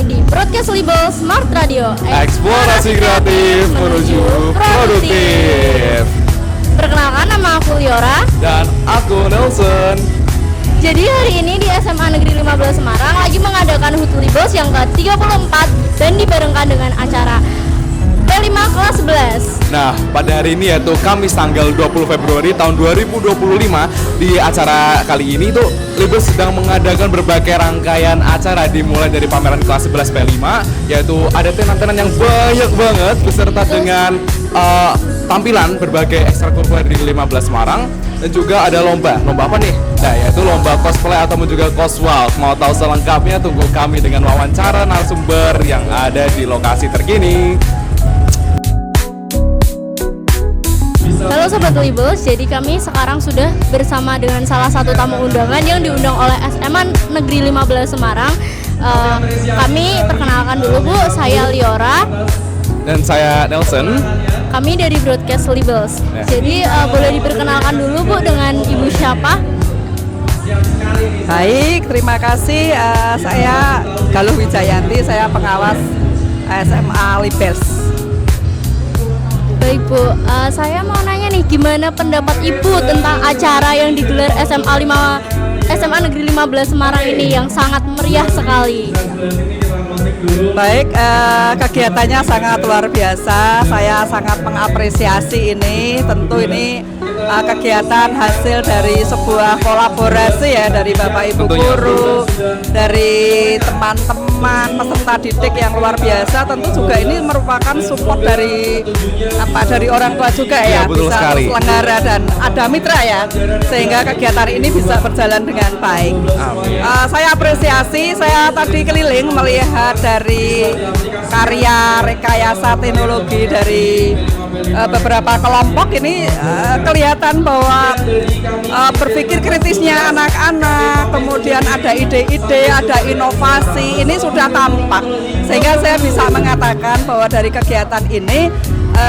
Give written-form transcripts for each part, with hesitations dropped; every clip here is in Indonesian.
ini di Broadcast Label Smart Radio. Eksplorasi kreatif menuju produktif. Perkenalkan, nama aku Liora. Dan aku Nelson. Jadi hari ini di SMA Negeri 15 Semarang lagi mengadakan HUT Libels yang ke-34 dan dibarengkan dengan acara P5 kelas 11. Nah, pada hari ini yaitu Kamis tanggal 20 Februari tahun 2025, di acara kali ini tuh Libels sedang mengadakan berbagai rangkaian acara, dimulai dari pameran kelas 11 P5, yaitu ada tenan-tenan yang banyak banget beserta dengan tampilan berbagai ekstrakurikuler di 15 Semarang, dan juga ada lomba apa nih? Nah, yaitu lomba cosplay ataupun juga coswalk. Mau tahu selengkapnya, tunggu kami dengan wawancara narasumber yang ada di lokasi terkini. Halo Sobat Libels, jadi kami sekarang sudah bersama dengan salah satu tamu undangan yang diundang oleh SMA Negeri 15 Semarang. Kami perkenalkan dulu Bu, saya Liora. Dan saya Nelson. Kami dari Broadcast Libels. Jadi boleh diperkenalkan dulu Bu dengan Ibu siapa? Baik, terima kasih. Saya Galuh Wijayanti, saya pengawas SMA Libels. Baik Bu, saya mau nanya nih, gimana pendapat Ibu tentang acara yang digelar SMA Negeri 15 Semarang ini yang sangat meriah sekali? Baik, kegiatannya sangat luar biasa. Saya sangat mengapresiasi ini. Tentu ini kegiatan hasil dari sebuah kolaborasi ya, dari Bapak Ibu guru, dari teman-teman peserta didik yang luar biasa. Tentu juga ini merupakan support dari orang tua juga ya, bisa terselenggara dan ada mitra ya, sehingga kegiatan ini bisa berjalan dengan baik. Saya apresiasi, saya tadi keliling melihat dari karya rekayasa teknologi dari beberapa kelompok ini, kelihatan bahwa berpikir kritisnya anak-anak, kemudian ada ide-ide, ada inovasi, ini sudah tampak, sehingga saya bisa mengatakan bahwa dari kegiatan ini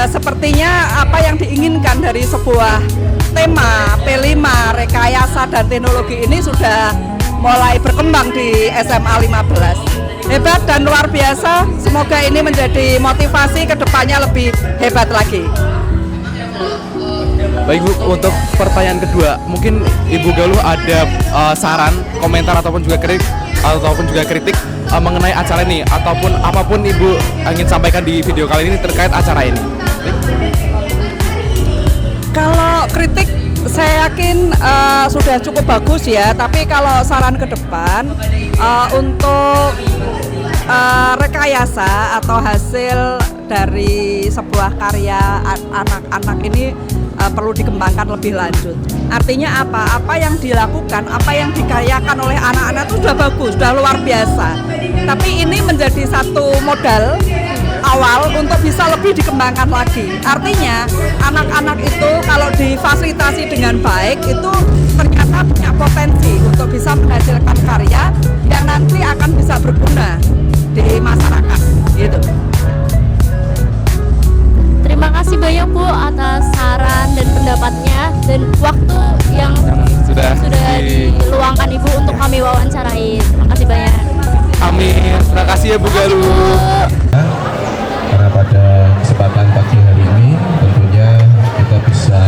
sepertinya apa yang diinginkan dari sebuah tema P5 rekayasa dan teknologi ini sudah mulai berkembang di SMA 15. Hebat dan luar biasa, semoga ini menjadi motivasi ke depannya lebih hebat lagi. Baik Bu, untuk pertanyaan kedua, mungkin Ibu Galuh ada saran, komentar ataupun juga kritik mengenai acara ini, ataupun apapun Ibu ingin sampaikan di video kali ini terkait acara ini. Kalau kritik saya yakin sudah cukup bagus ya, tapi kalau saran ke depan untuk rekayasa atau hasil dari sebuah karya anak-anak ini perlu dikembangkan lebih lanjut. Artinya apa? Apa yang dilakukan, apa yang dikaryakan oleh anak-anak itu sudah bagus, sudah luar biasa. Tapi ini menjadi satu modal awal untuk bisa lebih dikembangkan lagi. Artinya anak-anak itu kalau difasilitasi dengan baik itu ternyata punya potensi untuk bisa menghasilkan karya yang nanti akan bisa berguna di masyarakat gitu. Terima kasih banyak Bu atas saran dan pendapatnya dan waktu yang sudah diluangkan Ibu untuk kami wawancarain. Terima kasih banyak. Amin. Terima kasih ya Bu Galuh. Karena pada kesempatan pagi hari ini tentunya kita bisa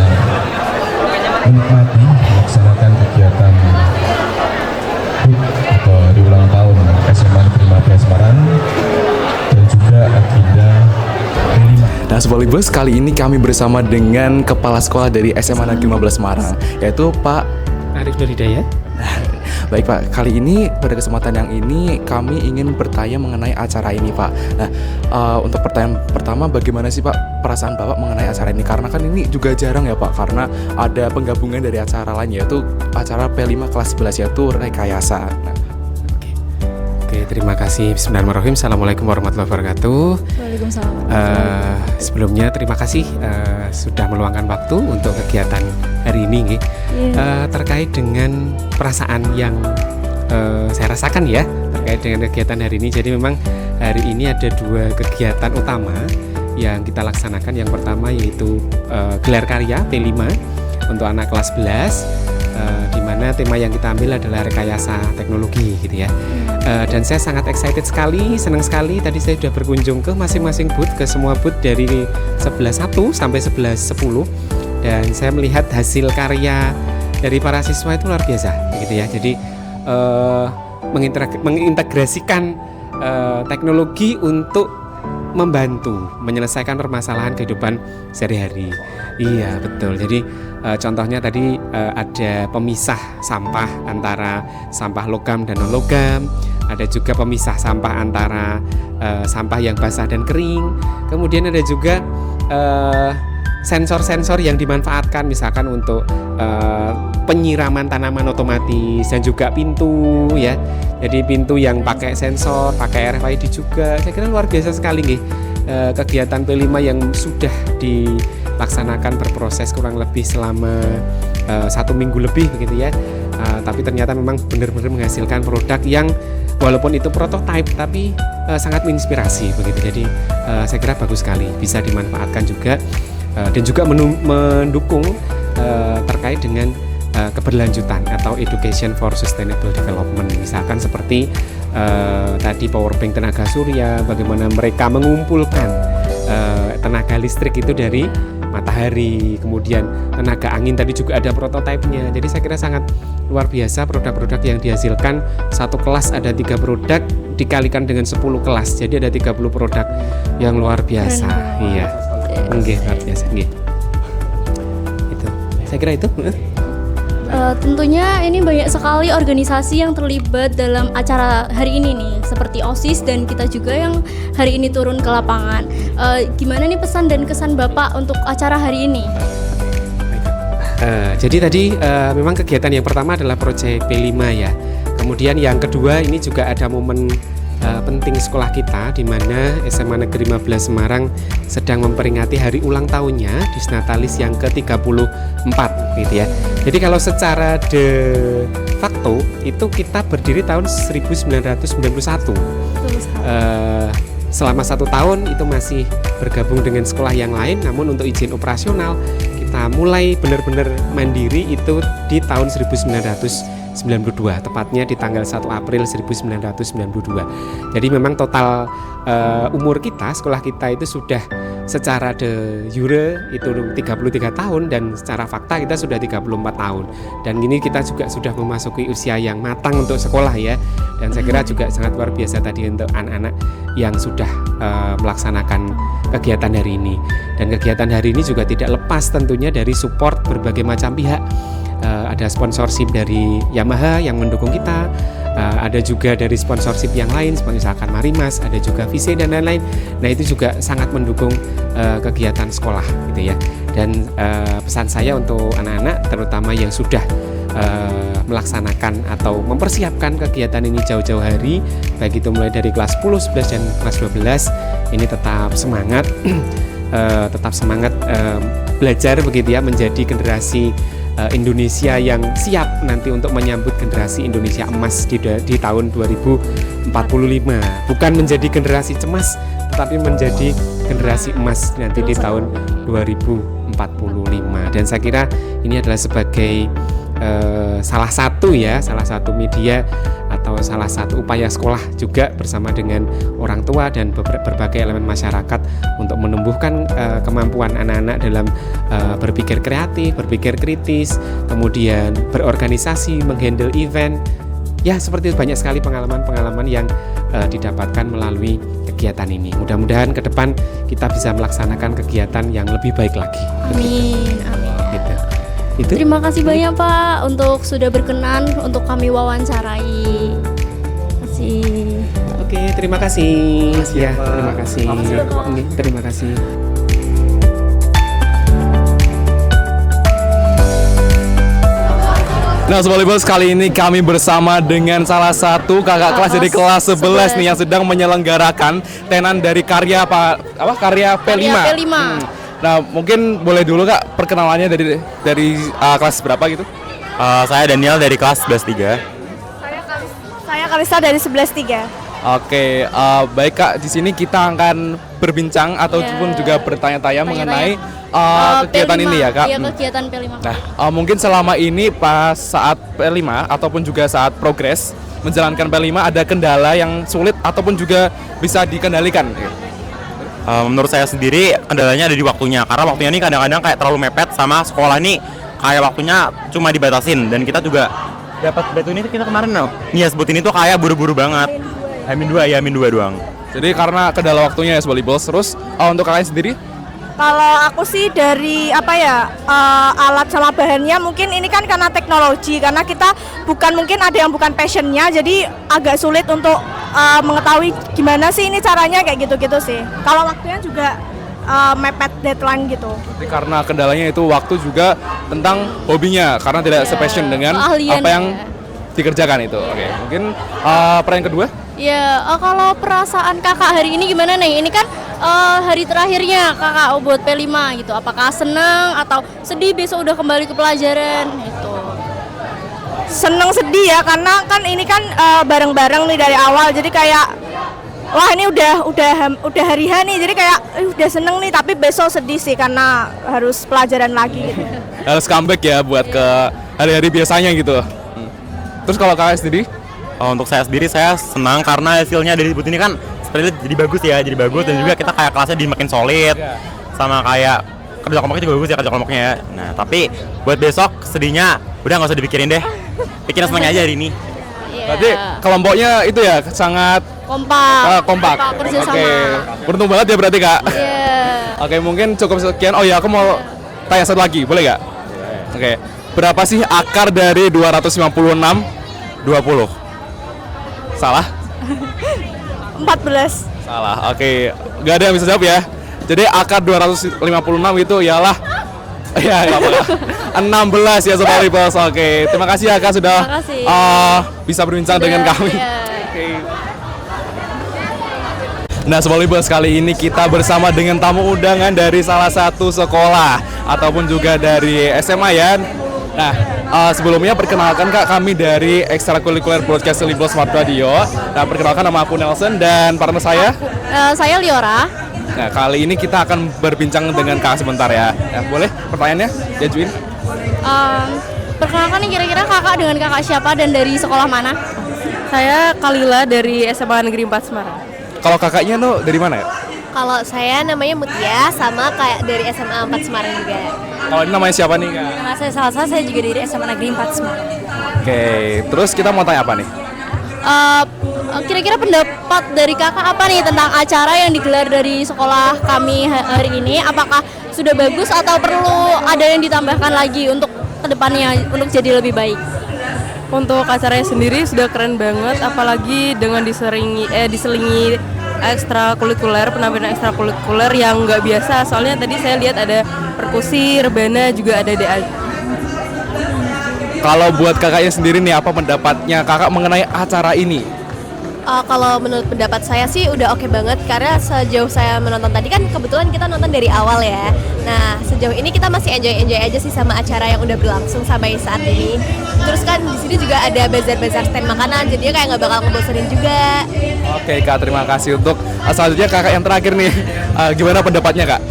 menikmati melaksanakan kegiatan HUT atau hari ulang tahun SMA Negeri 15 Semarang dan juga agenda P5. Nah, Sobat Libels, kali ini kami bersama dengan Kepala Sekolah dari SMA Negeri 15 Semarang, yaitu Pak Arif Hidayat. Baik Pak, kali ini pada kesempatan yang ini kami ingin bertanya mengenai acara ini Pak. Nah, untuk pertanyaan pertama, bagaimana sih Pak perasaan Bapak mengenai acara ini? Karena kan ini juga jarang ya Pak, karena ada penggabungan dari acara lain, yaitu acara P5 kelas 11, yaitu rekayasa. Nah, Oke, terima kasih. Bismillahirrahmanirrahim. Assalamualaikum warahmatullahi wabarakatuh. Waalaikumsalam. Sebelumnya terima kasih sudah meluangkan waktu untuk kegiatan hari ini. Terkait dengan perasaan yang saya rasakan ya terkait dengan kegiatan hari ini. Jadi memang hari ini ada dua kegiatan utama yang kita laksanakan. Yang pertama yaitu gelar karya P5 untuk anak kelas 11 di mana tema yang kita ambil adalah rekayasa teknologi gitu ya. Dan saya sangat excited sekali, senang sekali. Tadi saya sudah berkunjung ke masing-masing booth, ke semua booth dari 11.1 sampai 11.10, dan saya melihat hasil karya dari para siswa itu luar biasa gitu ya. Jadi mengintegrasikan teknologi untuk membantu menyelesaikan permasalahan kehidupan sehari-hari. Iya betul. Jadi contohnya tadi ada pemisah sampah antara sampah logam dan non logam. Ada juga pemisah sampah antara sampah yang basah dan kering. Kemudian ada juga sensor-sensor yang dimanfaatkan misalkan untuk penyiraman tanaman otomatis, dan juga pintu ya. Jadi pintu yang pakai sensor, pakai RFID juga. Saya kira luar biasa sekali nih kegiatan P5 yang sudah dilaksanakan berproses kurang lebih selama 1 minggu lebih begitu ya. Tapi ternyata memang benar-benar menghasilkan produk yang walaupun itu prototipe tapi sangat menginspirasi begitu. Jadi saya kira bagus sekali, bisa dimanfaatkan juga. Dan juga mendukung terkait dengan keberlanjutan atau education for sustainable development, misalkan seperti tadi powerbank tenaga surya, bagaimana mereka mengumpulkan tenaga listrik itu dari matahari, kemudian tenaga angin tadi juga ada prototipenya. Jadi saya kira sangat luar biasa produk-produk yang dihasilkan. Satu kelas ada 3 produk dikalikan dengan 10 kelas, jadi ada 30 produk yang luar biasa. Iya. Nggih, luar biasa nggih. Itu. Saya kira itu. Tentunya ini banyak sekali organisasi yang terlibat dalam acara hari ini nih, seperti OSIS dan kita juga yang hari ini turun ke lapangan. Gimana nih pesan dan kesan Bapak untuk acara hari ini? Jadi tadi memang kegiatan yang pertama adalah proyek P5 ya. Kemudian yang kedua ini juga ada momen penting sekolah kita, di mana SMA Negeri 15 Semarang sedang memperingati hari ulang tahunnya Disnatalis yang ke-34 gitu ya. Jadi kalau secara de facto itu kita berdiri tahun 1991. Selama 1 tahun itu masih bergabung dengan sekolah yang lain, namun untuk izin operasional kita mulai benar-benar mandiri itu di tahun 1992, tepatnya di tanggal 1 April 1992. Jadi memang total umur kita, sekolah kita itu sudah secara de jure itu 33 tahun, dan secara fakta kita sudah 34 tahun. Dan ini kita juga sudah memasuki usia yang matang untuk sekolah ya. Dan saya kira juga sangat luar biasa tadi untuk anak-anak yang sudah melaksanakan kegiatan hari ini. Dan kegiatan hari ini juga tidak lepas tentunya dari support berbagai macam pihak. Ada sponsorship dari Yamaha yang mendukung kita, ada juga dari sponsorship yang lain seperti misalkan Marimas, ada juga Vise dan lain-lain. Nah itu juga sangat mendukung kegiatan sekolah gitu ya. Dan pesan saya untuk anak-anak terutama yang sudah melaksanakan atau mempersiapkan kegiatan ini jauh-jauh hari, baik itu mulai dari kelas 10, 11 dan kelas 12, ini tetap semangat belajar begitu ya, menjadi generasi Indonesia yang siap nanti untuk menyambut generasi Indonesia emas di tahun 2045. Bukan menjadi generasi cemas, tetapi menjadi generasi emas nanti di tahun 2045. Dan saya kira ini adalah sebagai salah satu media atau salah satu upaya sekolah juga bersama dengan orang tua dan berbagai elemen masyarakat untuk menumbuhkan kemampuan anak-anak dalam berpikir kreatif, berpikir kritis, kemudian berorganisasi, menghandle event. Ya, seperti itu, banyak sekali pengalaman-pengalaman yang didapatkan melalui kegiatan ini. Mudah-mudahan ke depan kita bisa melaksanakan kegiatan yang lebih baik lagi. Amin, amin. Gitu. Itu. Terima kasih banyak Pak untuk sudah berkenan untuk kami wawancarai. Terima kasih. Oke, terima kasih. Ya, terima kasih. Terima kasih. Nah Sobat Libels, kali ini kami bersama dengan salah satu kakak kelas dari kelas 11 nih yang sedang menyelenggarakan tenan dari karya P5. Nah mungkin boleh dulu Kak perkenalannya dari kelas berapa gitu? Saya Daniel dari kelas 11-3. Saya Kalista dari 11-3. Oke, baik Kak, di sini kita akan berbincang ataupun juga bertanya-tanya mengenai kegiatan P5. ini ya Kak? Iya, kegiatan P5. Nah, mungkin selama ini pas saat P5 ataupun juga saat progres menjalankan P5 ada kendala yang sulit ataupun juga bisa dikendalikan? Menurut saya sendiri kendalanya ada di waktunya, karena waktunya ini kadang-kadang kayak terlalu mepet sama sekolah nih, kayak waktunya cuma dibatasin, dan kita juga dapat batu ini kita kemarin nih ya sebutin itu kayak buru-buru banget. H-2 doang. Jadi karena kendala waktunya ya Sobat Libels. Terus untuk kalian sendiri? Kalau aku sih dari alat sama bahannya mungkin ini kan karena teknologi, karena kita mungkin ada yang bukan passionnya, jadi agak sulit untuk mengetahui gimana sih ini caranya kayak gitu-gitu sih. Kalau waktunya juga mepet deadline gitu. Jadi karena kendalanya itu waktu juga tentang hobinya karena tidak sepassion dengan keahlian apa yang ya. dikerjakan itu. Oke, mungkin pertanyaan kedua? Ya, kalau perasaan kakak hari ini gimana nih? Ini kan hari terakhirnya kakak buat P5 gitu. Apakah senang atau sedih besok udah kembali ke pelajaran gitu? Seneng sedih ya, karena kan ini kan bareng-bareng nih dari awal, jadi kayak wah ini udah hari H nih, jadi kayak udah seneng nih, tapi besok sedih sih karena harus pelajaran lagi gitu. Harus comeback ya buat ke hari-hari biasanya gitu. Terus kalau kakak sendiri? Untuk saya sendiri saya senang karena hasilnya dari booth ini kan seperti jadi bagus ya, dan juga kita kayak kelasnya jadi makin solid, sama kayak kerja kelompoknya juga bagus ya kerja kelompoknya ya. Nah tapi buat besok sedihnya udah nggak usah dipikirin deh, pikirin senang aja hari ini. Berarti kelompoknya itu ya sangat kompak. Kerja sama. Oke. Beruntung banget ya berarti Kak. Iya. Oke, mungkin cukup sekian. Oh ya, aku mau tanya satu lagi, boleh nggak? Oke. Berapa sih akar dari 256? 20. Salah? 14. Salah. Oke. Nggak ada yang bisa jawab ya. Jadi akar 256 itu ialah ya, 16 ya Sobat Libels. Oke. Terima kasih ya Kak sudah Terima kasih. bisa berbincang dengan kami. Iya. Oke. Nah, Sobat Libels, kali ini kita bersama dengan tamu undangan dari salah satu sekolah ataupun juga dari SMA ya. Nah, sebelumnya perkenalkan Kak, kami dari Ekstrakurikuler Broadcast Libels Smart Radio. Nah, perkenalkan nama aku Nelson dan partner saya. Saya Liora. Nah, kali ini kita akan berbincang dengan Kak sebentar ya. Nah, boleh pertanyaannya diajuin? Perkenalkan nih kira-kira kakak dengan kakak siapa dan dari sekolah mana? Saya Kalila dari SMA Negeri 4 Semarang. Kalau kakaknya tuh dari mana ya? Kalau saya namanya Mutia, sama kayak dari SMA 4 Semarang juga. Kalau ini namanya siapa nih Kak? Nama saya Salsa, saya juga dari SMA Negeri 4 Semarang. Oke, terus kita mau tanya apa nih? Kira-kira pendapat dari kakak apa nih tentang acara yang digelar dari sekolah kami hari ini? Apakah sudah bagus atau perlu ada yang ditambahkan lagi untuk kedepannya untuk jadi lebih baik? Untuk acaranya sendiri sudah keren banget, apalagi dengan diselingi ekstrakurikuler, penampilan ekstrakurikuler yang nggak biasa. Soalnya tadi saya lihat ada perkusi, rebana, juga ada DA. Kalau buat kakaknya sendiri nih, apa pendapatnya kakak mengenai acara ini? Kalau menurut pendapat saya sih udah oke banget, karena sejauh saya menonton tadi kan kebetulan kita nonton dari awal ya. Nah sejauh ini kita masih enjoy aja sih sama acara yang udah berlangsung sampai saat ini. Terus kan di sini juga ada bazar stand makanan, jadinya kayak nggak bakal ngebosenin juga. Oke Kak, terima kasih. Untuk selanjutnya kakak yang terakhir nih, gimana pendapatnya Kak?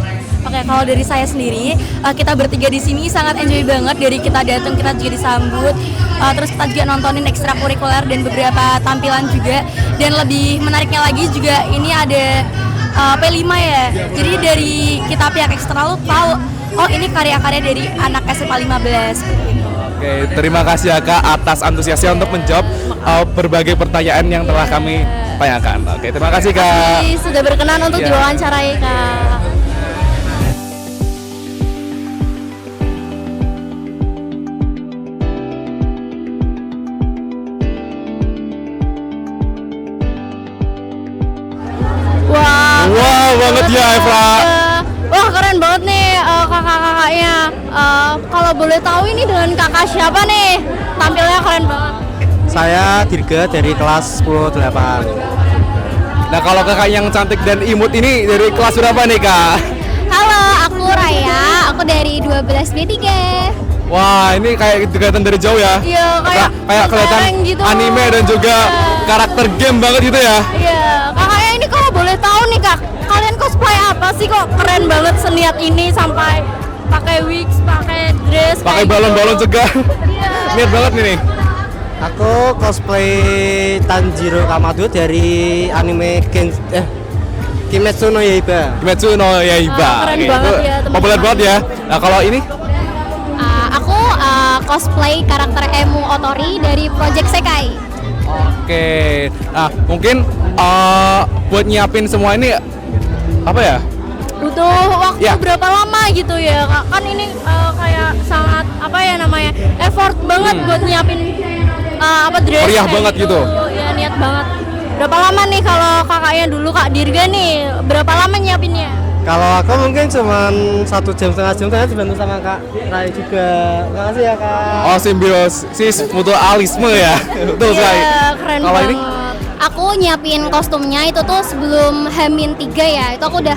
Oke, kalau dari saya sendiri, kita bertiga di sini sangat enjoy banget. Dari kita datang, kita juga disambut. Terus kita juga nontonin ekstrakurikuler dan beberapa tampilan juga. Dan lebih menariknya lagi juga ini ada P5 ya. Jadi dari kita pihak eksternal tahu, oh ini karya-karya dari anak SMA 15. Oke, terima kasih ya Kak atas antusiasnya untuk menjawab berbagai pertanyaan yang telah kami tanyakan. Oke, terima kasih Kak. Sudah berkenan untuk Ya. diwawancarai Kak. Wow banget ya Eva. Wah keren banget nih kakak-kakaknya. Kalau boleh tahu ini dengan kakak siapa nih? Tampilnya keren banget. Saya Dirga dari kelas 10-8. Nah, kalau kakak yang cantik dan imut ini dari kelas berapa nih Kak? Halo, aku Raya, aku dari 12B3. Wah, ini kayak kelihatan dari jauh ya. Iya, kayak kelihatan mentereng gitu. anime dan juga karakter game banget gitu ya. Iya, kakaknya ini kalau boleh tahu nih kak, kalian cosplay apa sih kok keren banget seniat ini sampai pakai wigs, pakai dress, Pakai kayak balon-balon gitu. cegah. Niat banget nih. Aku cosplay Tanjiro Kamado dari anime Kimetsu no Yaiba. Kimetsu no Yaiba. Keren Oke, banget itu ya, teman-teman. populer banget ya. Nah kalau ini Aku cosplay karakter Emu Otori dari Project Sekai. Oke, nah mungkin buat nyiapin semua ini apa ya? Butuh waktu Ya. berapa lama gitu ya Kak? Kan ini kayak sangat apa ya namanya effort banget buat nyiapin dress Meriah kayak banget gitu. Ya niat banget. Berapa lama nih kalau kakaknya dulu Kak Dirga nih? Berapa lama nyiapinnya? Kalau aku mungkin cuma 1 jam, setengah jam, saya dibantu sama Kak Rai juga. Makasih ya Kak. Oh simbiosis mutualisme ya. Betul sekali. Iya, keren Kalau banget. ini Aku nyiapin kostumnya itu tuh sebelum H-3 ya. Itu aku udah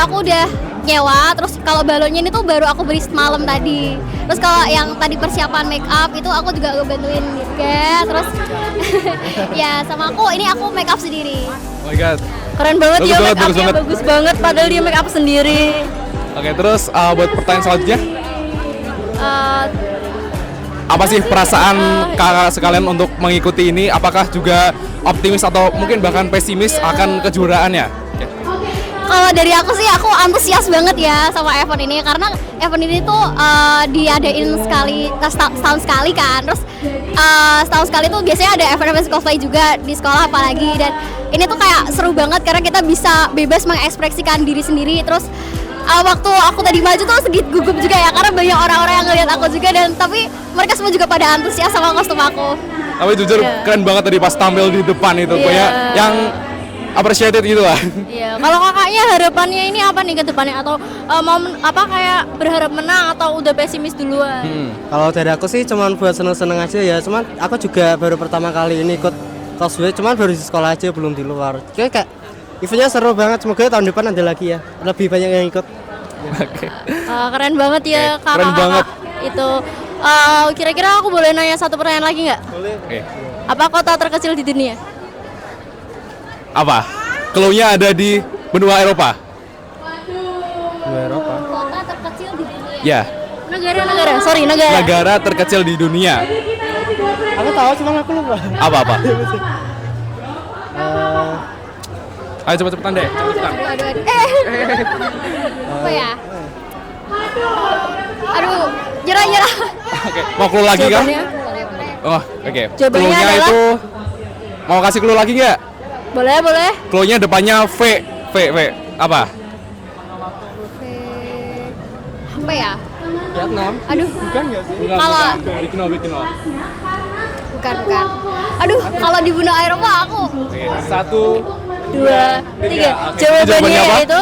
aku udah nyewa. Terus kalau balonnya ini tuh baru aku beri semalam tadi. Terus kalau yang tadi persiapan make up itu aku juga bantuin Dirga. Terus ya sama aku make up sendiri. oh my god. Keren banget Bagus ya banget, make bagus upnya banget. bagus banget padahal dia make up sendiri. Oke, terus buat pertanyaan selanjutnya, Eh, apa sih perasaan kakak sekalian untuk mengikuti ini? Apakah juga optimis atau mungkin bahkan pesimis akan kejuaraannya? Oke. Kalau dari aku sih aku antusias banget ya sama event ini karena event ini tuh diadain setahun sekali kan. Terus setahun sekali tuh biasanya ada event-event cosplay juga di sekolah apalagi, dan ini tuh kayak seru banget karena kita bisa bebas mengekspresikan diri sendiri. Terus waktu aku tadi maju tuh sedikit gugup juga ya karena banyak orang-orang yang ngeliat aku juga, dan tapi mereka semua juga pada antusias sama kostum aku. Tapi jujur Iya. keren banget tadi pas tampil di depan itu, Iya. kayak yang appreciated gitu lah. Iya, kalau kakaknya harapannya ini apa nih ke depannya, atau mau kayak berharap menang atau udah pesimis duluan? Kalau dari aku sih cuman buat seneng-seneng aja ya. Cuman aku juga baru pertama kali ini ikut cosplay, cuman baru di sekolah aja, belum di luar. Kayak eventnya seru banget. Semoga tahun depan ada lagi ya, lebih banyak yang ikut. Keren banget ya Oke, kakak. keren banget. Itu kira-kira aku boleh nanya satu pertanyaan lagi nggak? Oke. Apa kota terkecil di dunia? Apa? Clue-nya ada di benua Eropa. Eropa. Kota terkecil di dunia. Ya, Negara. negara terkecil di dunia. Aku tahu, cuman aku lupa. Apa? Ayo cepet-cepetan deh. Cepet-cepetan. Aduh. Apa ya? Aduh, nyerah. Oke, mau clue lagi kah? Jawabannya Oh, oke. Jawabannya Clue-nya adalah- itu mau kasih clue lagi nggak? boleh. Clue-nya depannya V. Apa? Apa ya? Vietnam. Aduh, Bukan nggak sih? kalau Bikin. bukan. Aduh, kalau di benua Eropa aku Oke, 1, 2, 3. Oke. Jawabannya Jawabannya apa? yaitu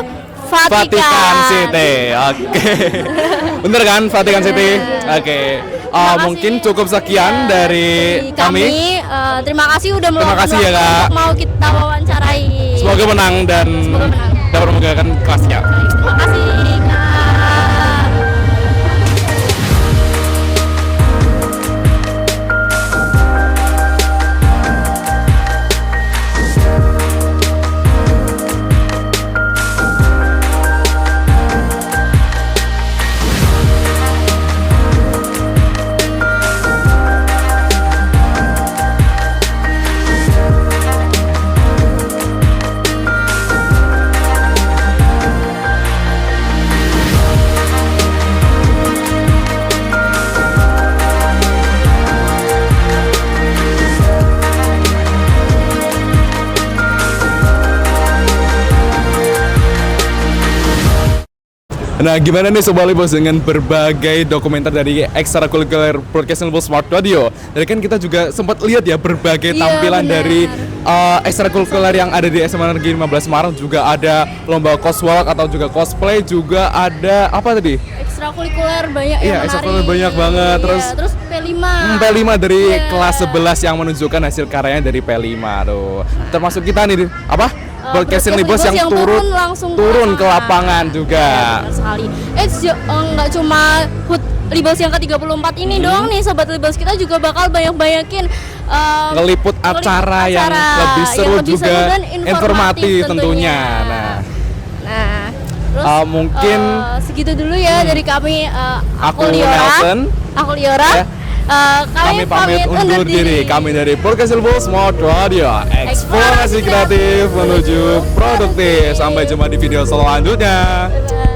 Vatikan City. Oke. Bener kan Vatikan City? Oke. Terima Mungkin kasih. cukup sekian dari kami. Terima kasih udah Terima meluangkan kasih ya, waktu Kak. untuk mau kita wawancarai. Semoga menang dan Semoga menang. dapat memegahkan kelasnya. Terima kasih Kak. Nah, gimana nih Sobat Libos dengan berbagai dokumenter dari Extracurricular Broadcasting Smart Radio? Jadi kan kita juga sempat lihat ya berbagai Iya, tampilan benar. dari extracurricular yang ada di SMA Negeri 15 Semarang. Juga ada lomba coswalk atau juga cosplay, juga ada apa tadi? Ekstrakurikuler banyak Iya, yang ekstrakurikuler menarik. banyak banget. Iya, Terus- terus P5. P5 dari Iya. kelas 11 yang menunjukkan hasil karyanya dari P5 tuh. Termasuk kita nih apa? Broadcasting Libos yang langsung turun ke lapangan juga. Benar sekali. Nggak cuma HUT Libos yang ke-34 ini doang nih Sobat Libos, kita juga bakal banyak-banyakin Ngeliput acara yang lebih seru juga, dan informatif tentunya. Nah, Terus mungkin segitu dulu ya dari kami. aku Liora. Nelson. Aku Liora. Ya. Kami pamit undur diri. Kami dari Podcast Ilmu Smart Radio. Eksplorasi kreatif menuju produktif. Sampai jumpa di video selanjutnya. Bye-bye.